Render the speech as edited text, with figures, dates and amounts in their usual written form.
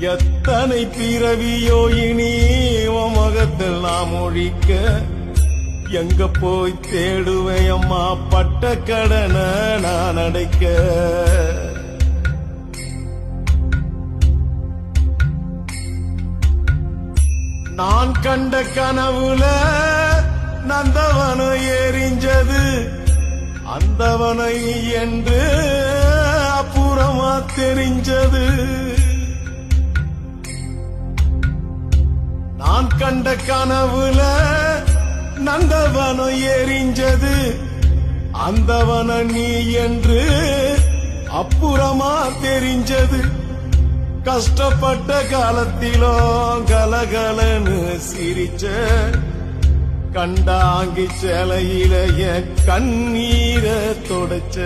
எத்தனை பிறவியோ இனி உன் முகத்தில் நாம் ஒழிக்க எங்க போய் தேடுவேன் அம்மா பட்ட கடனை நான் அடைக்க. நான் கண்ட கனவுல நந்தவனம் எரிஞ்சது அந்தவனை என்று அப்புறமா தெரிஞ்சது. நான் கண்ட கனவுல நந்தவனம் எரிஞ்சது அந்தவன நீ என்று அப்புறமா தெரிஞ்சது. கஷ்டப்பட்ட காலத்திலும் கலகலன்னு சிரிச்ச கண்டாங்கி சேலையில கண்ணீரை தொடச்ச.